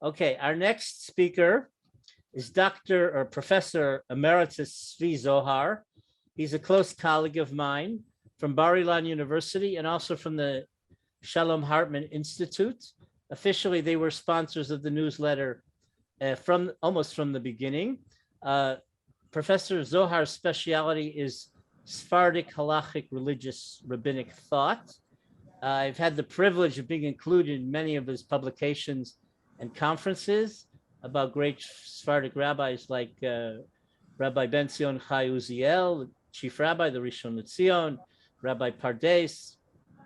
Okay, our next speaker is Dr. or Professor Emeritus Zvi Zohar. He's a close colleague of mine from Bar Ilan University and also from the Shalom Hartman Institute. Officially, they were sponsors of the newsletter from almost from the beginning. Professor Zohar's specialty is Sephardic halachic religious rabbinic thought. I've had the privilege of being included in many of his publications and conferences about great Sephardic rabbis like Rabbi Ben Zion Chai Uziel, Chief Rabbi, the Rishon LeZion, Rabbi Pardes,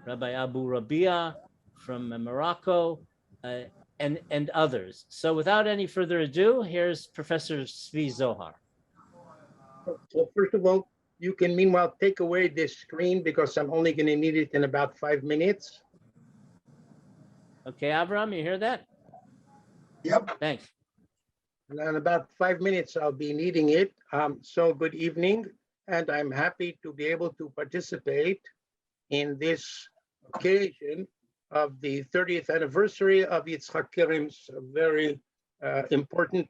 Rabbi Abu Rabia from Morocco, and others. So without any further ado, here's Professor Zvi Zohar. So first of all, you can meanwhile take away this screen because I'm only going to need it in about 5 minutes. Okay, Avram, you hear that? Yep. Thanks. And in about 5 minutes, I'll be needing it. So good evening, and I'm happy to be able to participate in this occasion of the 30th anniversary of Yitzhak Kerim's very important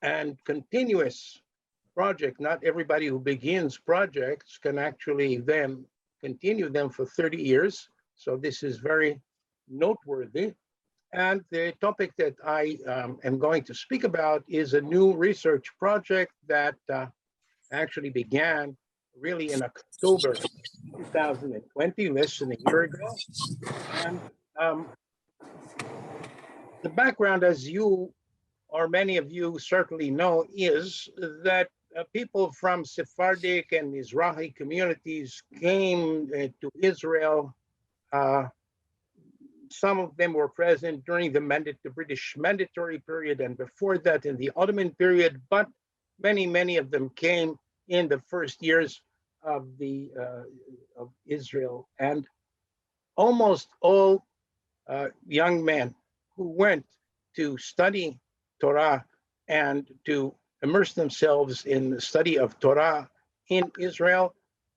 and continuous project. Not everybody who begins projects can actually then continue them for 30 years. So this is very noteworthy. And the topic that I am going to speak about is a new research project that actually began really in October 2020, less than a year ago. And the background, as you or many of you certainly know, is that people from Sephardic and Mizrahi communities came to Israel. Some of them were present during the British mandatory period and before that in the Ottoman period, but many of them came in the first years of Israel. And almost all young men who went to study Torah and to immerse themselves in the study of Torah in Israel,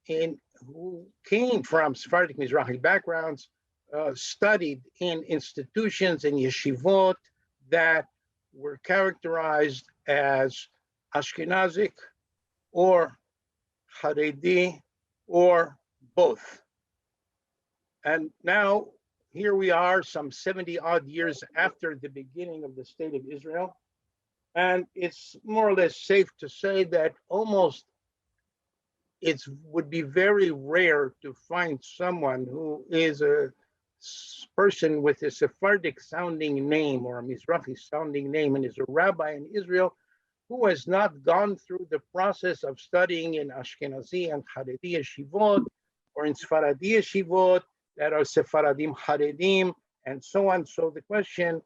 who came from Sephardic Mizrahi backgrounds, studied in institutions and yeshivot that were characterized as Ashkenazic or Haredi or both. And now here we are some 70 odd years after the beginning of the state of Israel. And it's more or less safe to say that almost it would be very rare to find someone who is a person with a Sephardic sounding name or a Mizrahi sounding name and is a rabbi in Israel who has not gone through the process of studying in Ashkenazi and Haredi yeshivot or in Sephardi yeshivot that are Sephardim Haredim and so on. So the question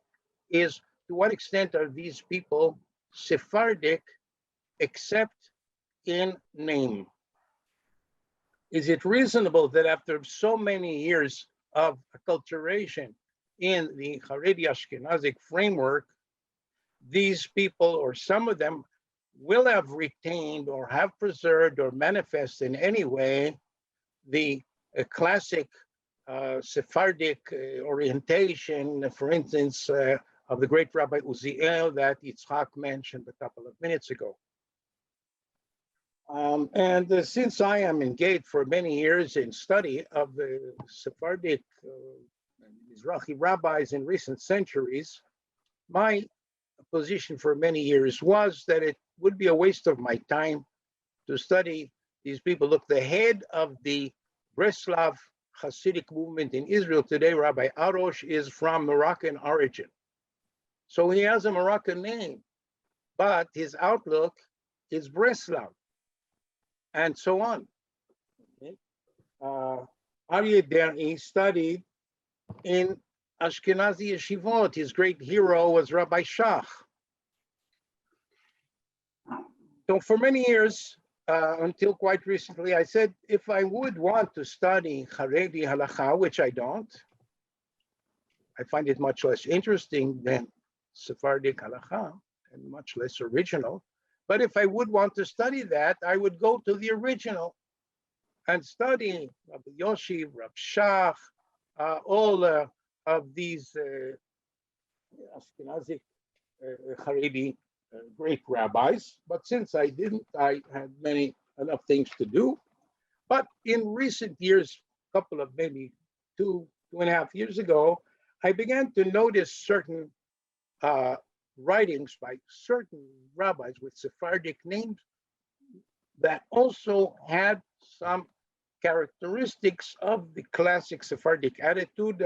is, to what extent are these people Sephardic except in name? Is it reasonable that after so many years of acculturation in the Haredi Ashkenazic framework, these people or some of them will have retained or have preserved or manifest in any way the classic Sephardic orientation, for instance, of the great Rabbi Uziel that Yitzhak mentioned a couple of minutes ago. Since I am engaged for many years in study of the Sephardic Mizrahi rabbis in recent centuries, my position for many years was that it would be a waste of my time to study these people. Look, the head of the Breslav Hasidic movement in Israel today, Rabbi Arosh, is from Moroccan origin. So he has a Moroccan name, but his outlook is Breslav, and so on. Aryeh Deri studied in Ashkenazi yeshivot. His great hero was Rabbi Shach. So for many years, until quite recently, I said, if I would want to study Haredi halacha, which I don't, I find it much less interesting than Sephardic halacha and much less original. But if I would want to study that, I would go to the original and study Rabbi Yoshi, Rabbi Shach, all of these Ashkenazic Haredi great rabbis. But since I didn't, I had enough things to do. But in recent years, a couple of maybe 2.5 years ago, I began to notice certain uh, writings by certain rabbis with Sephardic names that also had some characteristics of the classic Sephardic attitude.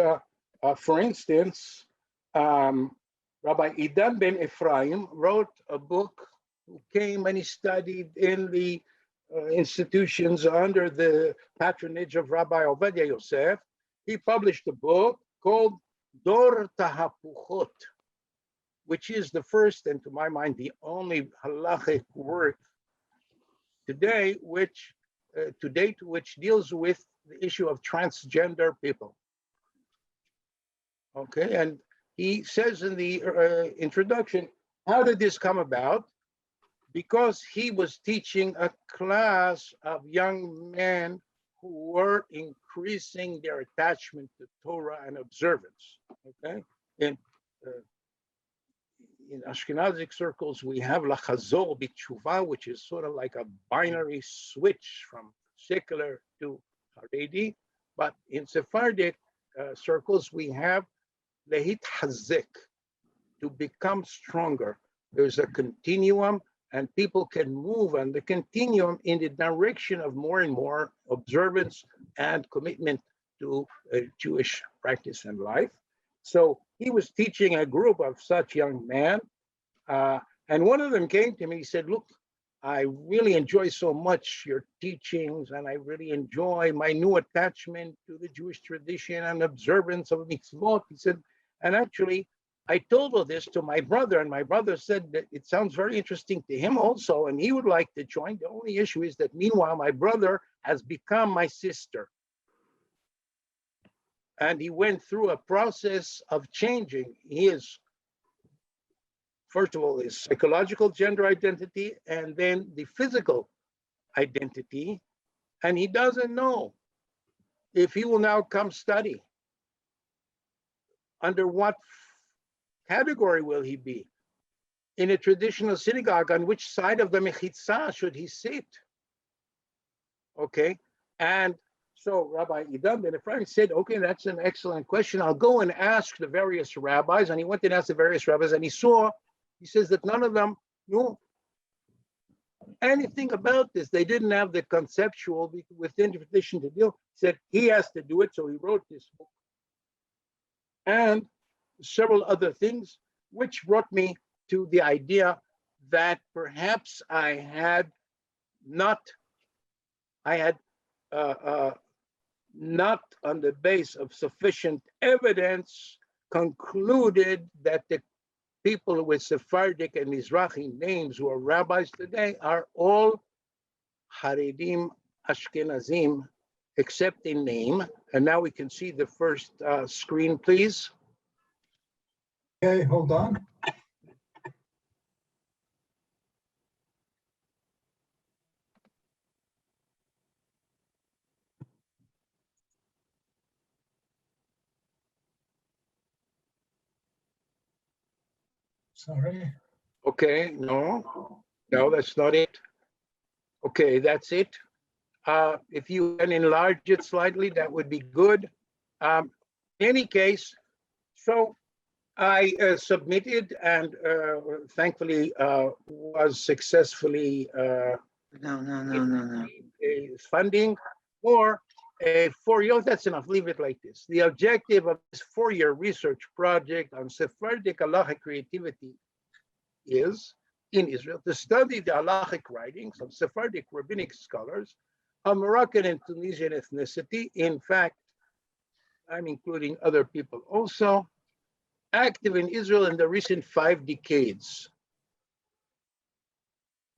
For instance, um, Rabbi Idan ben Ephraim wrote a book who came and he studied in the institutions under the patronage of Rabbi Obadiah Yosef. He published a book called Dor Tahapuchot, which is the first and to my mind the only halachic work today to date which deals with the issue of transgender people. Okay, and he says in the introduction, how did this come about? Because he was teaching a class of young men who were increasing their attachment to Torah and observance. Okay, in Ashkenazic circles, we have lachazor b'tshuva, which is sort of like a binary switch from secular to Haredi. But in Sephardic circles, we have lehitchazek, to become stronger. There's a continuum, and people can move on the continuum in the direction of more and more observance and commitment to Jewish practice and life. So he was teaching a group of such young men, and one of them came to me. He said, "Look, I really enjoy so much your teachings, and I really enjoy my new attachment to the Jewish tradition and observance of mitzvot." He said, and actually, I told all this to my brother, and my brother said that it sounds very interesting to him also, and he would like to join. The only issue is that meanwhile, my brother has become my sister. And he went through a process of changing his, first of all, his psychological gender identity, and then the physical identity. And he doesn't know if he will now come study. Under what category will he be? In a traditional synagogue, on which side of the mechitza should he sit? Okay, and so Rabbi Idan ben Ephraim said, okay, that's an excellent question. I'll go and ask the various rabbis. And he went and asked the various rabbis, and he says that none of them knew anything about this. They didn't have the conceptual within the tradition to deal. He said he has to do it, so he wrote this book. And several other things, which brought me to the idea that perhaps I had not on the base of sufficient evidence concluded that the people with Sephardic and Mizrahi names who are rabbis today are all Haredim Ashkenazim, except in name. And now we can see the first screen, please. Okay, hold on. Sorry. Okay, no, that's not it. Okay, that's it. If you can enlarge it slightly, that would be good. In any case, so I submitted and thankfully was successfully No. funding for a 4-year, that's enough, leave it like this. The objective of this 4-year research project on Sephardic halachic creativity is, in Israel, to study the halachic writings of Sephardic rabbinic scholars of Moroccan and Tunisian ethnicity. In fact, I'm including other people also, active in Israel in the recent 5 decades,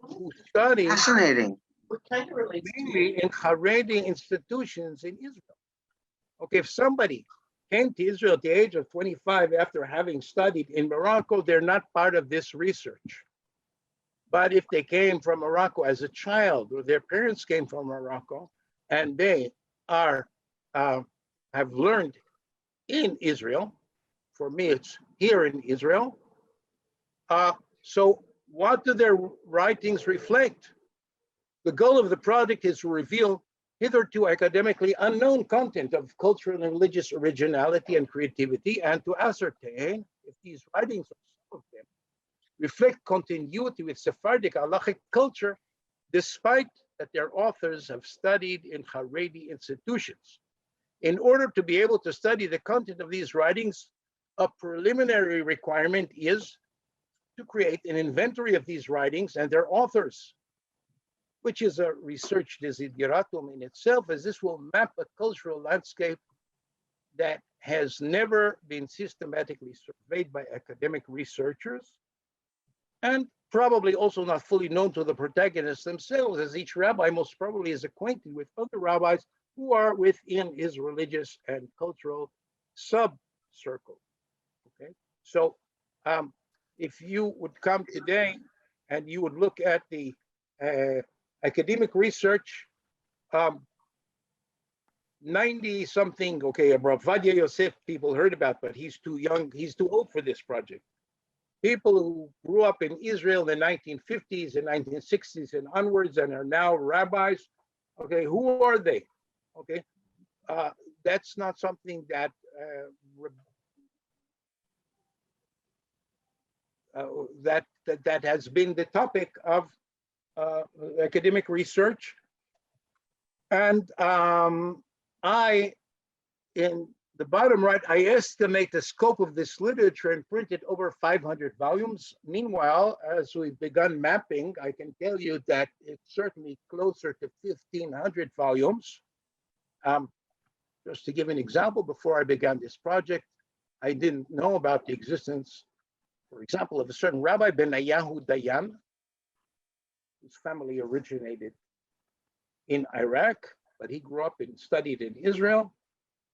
who study Fascinating. mainly in Haredi institutions in Israel. Okay, if somebody came to Israel at the age of 25 after having studied in Morocco, they're not part of this research. But if they came from Morocco as a child, or their parents came from Morocco, and they are have learned in Israel, for me it's here in Israel, So what do their writings reflect? The goal of the project is to reveal hitherto academically unknown content of cultural and religious originality and creativity, and to ascertain if these writings, or some of them, reflect continuity with Sephardic halachic culture, despite that their authors have studied in Haredi institutions. In order to be able to study the content of these writings, a preliminary requirement is to create an inventory of these writings and their authors, which is a research desideratum in itself, as this will map a cultural landscape that has never been systematically surveyed by academic researchers, and probably also not fully known to the protagonists themselves, as each rabbi most probably is acquainted with other rabbis who are within his religious and cultural sub-circle. Okay, so if you would come today and you would look at the academic research, 90 something, okay, Rav Vadia Yosef people heard about, but he's too young, he's too old for this project. People who grew up in Israel in the 1950s and 1960s and onwards and are now rabbis, okay, who are they? Okay, that's not something that that has been the topic of academic research. And I, in the bottom right, I estimate the scope of this literature and printed over 500 volumes. Meanwhile, as we've begun mapping, I can tell you that it's certainly closer to 1,500 volumes. Just to give an example, before I began this project, I didn't know about the existence, for example, of a certain Rabbi Benayahu Dayan, whose family originated in Iraq, but he grew up and studied in Israel.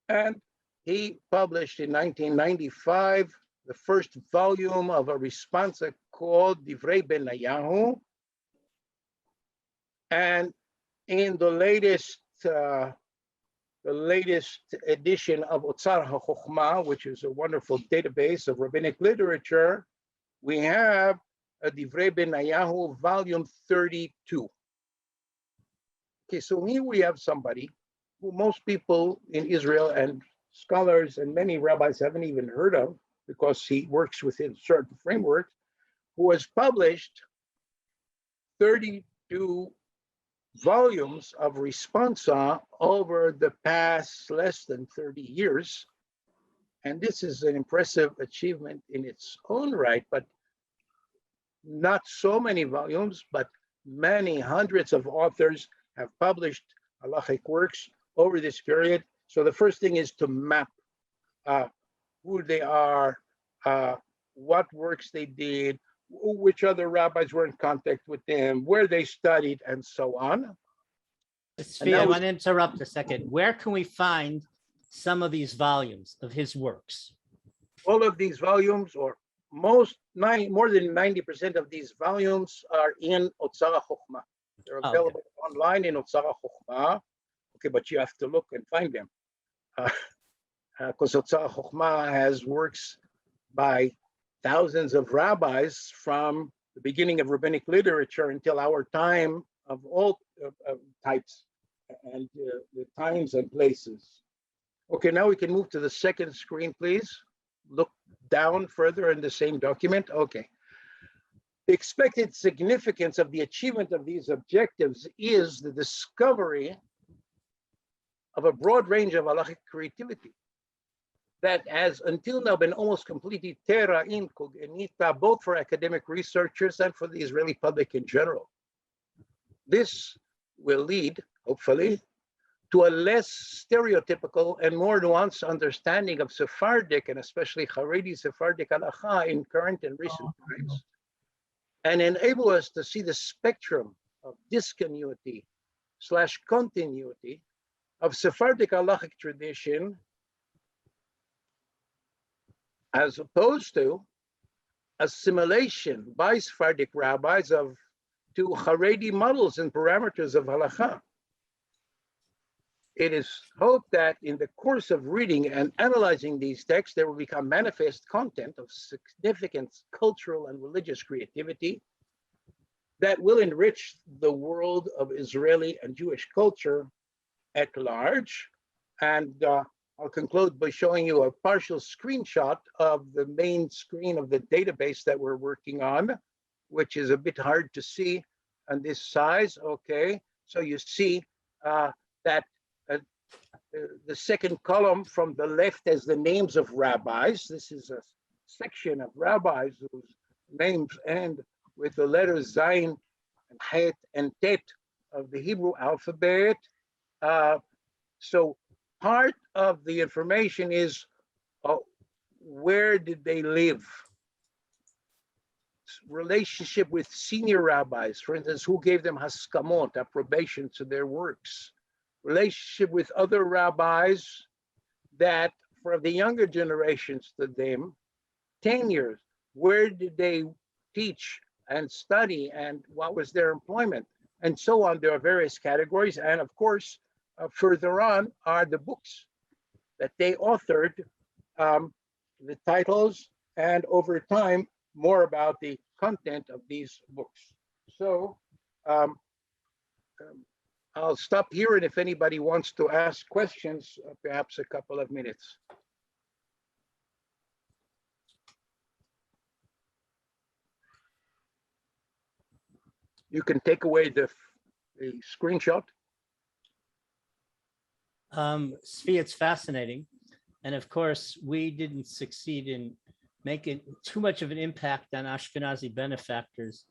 And he published in 1995 the first volume of a responsa called Divrei Benayahu. And in the latest edition of Otzar HaChochma, which is a wonderful database of rabbinic literature, we have a Divrei Benayahu, volume 32. Okay, so here we have somebody who most people in Israel and scholars and many rabbis haven't even heard of, because he works within certain frameworks, who has published 32 volumes of responsa over the past less than 30 years. And this is an impressive achievement in its own right, but not so many volumes, but many hundreds of authors have published halachic works over this period. So the first thing is to map who they are, what works they did, which other rabbis were in contact with them, where they studied, and so on. Zvi, I want to interrupt a second. Where can we find some of these volumes of his works? All of these volumes, or more than 90% of these volumes, are in Otzar HaChochma. They're available online in Otzar HaChochma. Okay, but you have to look and find them. Because Otzar HaChochma has works by thousands of rabbis from the beginning of rabbinic literature until our time, of all types and the times and places. Okay, now we can move to the second screen, please. Look down further in the same document. Okay. The expected significance of the achievement of these objectives is the discovery of a broad range of halachic creativity that has until now been almost completely terra incognita, both for academic researchers and for the Israeli public in general. This will lead, hopefully, to a less stereotypical and more nuanced understanding of Sephardic and especially Haredi Sephardic halacha in current and recent times, and enable us to see the spectrum of discontinuity / continuity of Sephardic halachic tradition, as opposed to assimilation by Sephardic rabbis to Haredi models and parameters of halacha. it is hoped that in the course of reading and analyzing these texts, there will become manifest content of significant cultural and religious creativity that will enrich the world of Israeli and Jewish culture at large. And I'll conclude by showing you a partial screenshot of the main screen of the database that we're working on, which is a bit hard to see on this size. Okay, so you see that the second column from the left has the names of rabbis. This is a section of rabbis whose names end with the letters Zayin and Het and Tet of the Hebrew alphabet. So part of the information is where did they live? Relationship with senior rabbis, for instance, who gave them haskamot, approbation to their works. Relationship with other rabbis that, for the younger generations to them, 10 years, where did they teach and study and what was their employment? And so on. There are various categories. And of course, further on are the books that they authored, the titles, and over time, more about the content of these books. So I'll stop here, and if anybody wants to ask questions, perhaps a couple of minutes. You can take away the screenshot. Zvi, it's fascinating. And of course, we didn't succeed in making too much of an impact on Ashkenazi benefactors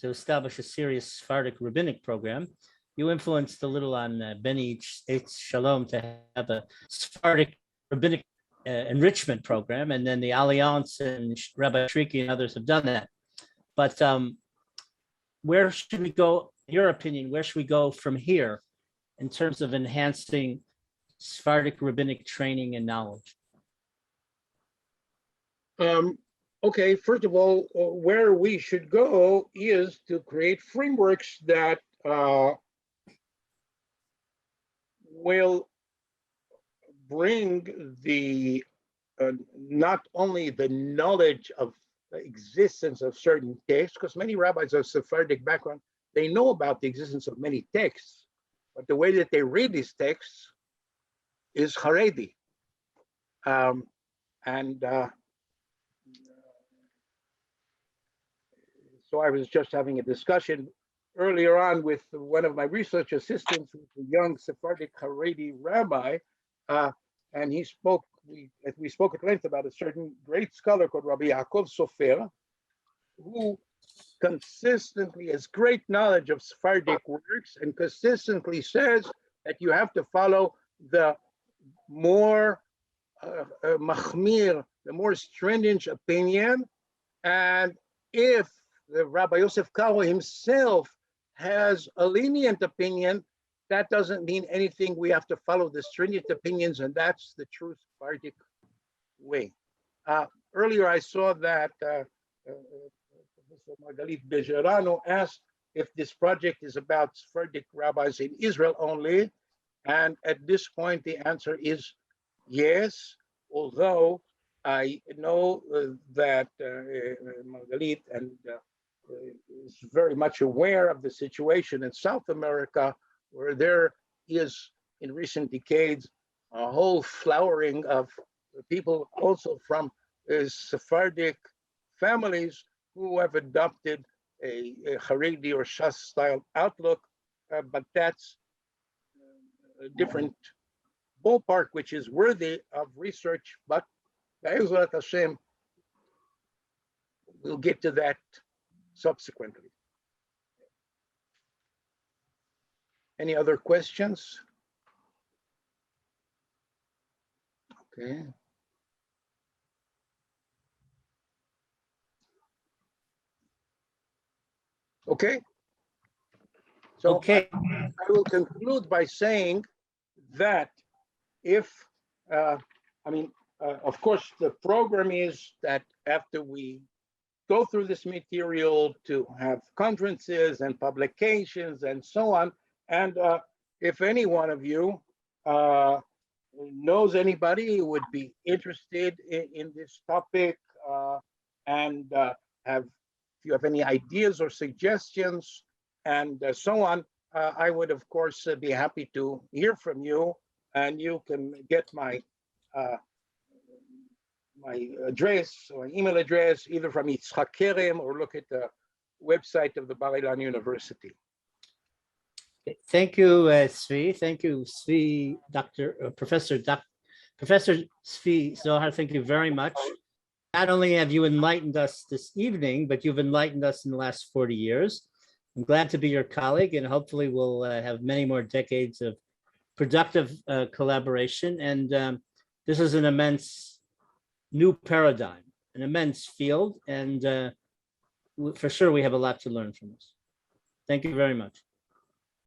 to establish a serious Sephardic rabbinic program. You influenced a little on Beni Eitz Shalom to have a Sephardic rabbinic enrichment program, and then the Alliance and Rabbi Shriki and others have done that. But where should we go, in your opinion, where should we go from here in terms of enhancing Sephardic rabbinic training and knowledge? Okay, first of all, where we should go is to create frameworks that will bring the not only the knowledge of the existence of certain texts, because many rabbis of Sephardic background, they know about the existence of many texts, but the way that they read these texts is Haredi. So I was just having a discussion earlier on with one of my research assistants, who's a young Sephardic Haredi rabbi, and we spoke at length about a certain great scholar called Rabbi Yaakov Sofer, who consistently has great knowledge of Sephardic works and consistently says that you have to follow the more machmir, the more stringent opinion. And if the Rabbi Yosef Karo himself has a lenient opinion, that doesn't mean anything. We have to follow the stringent opinions, and that's the true Sephardic way. Earlier, I saw that Professor Margalit Bejerano asked if this project is about Sephardic rabbis in Israel only, and at this point, the answer is yes, although I know that Margalit and is very much aware of the situation in South America, where there is, in recent decades, a whole flowering of people also from Sephardic families who have adopted a Haredi or Shas style outlook, but that's a different ballpark, which is worthy of research, but Be'ezrat Hashem, we'll get to that subsequently. Any other questions? Okay. Okay. So Okay. I will conclude by saying that if, of course, the program is that after we go through this material to have conferences and publications and so on, and if any one of you knows anybody who would be interested in this topic, and if you have any ideas or suggestions and so on, I would, of course, be happy to hear from you. And you can get my address or email address either from Yitzhak Kerem or look at the website of the Bar-Ilan University. Thank you, Zvi. Thank you, Zvi, Professor Zvi Zohar. Thank you very much. Not only have you enlightened us this evening, but you've enlightened us in the last 40 years. I'm glad to be your colleague, and hopefully we'll have many more decades of productive collaboration. And this is an immense new paradigm, an immense field, and for sure we have a lot to learn from this. Thank you very much.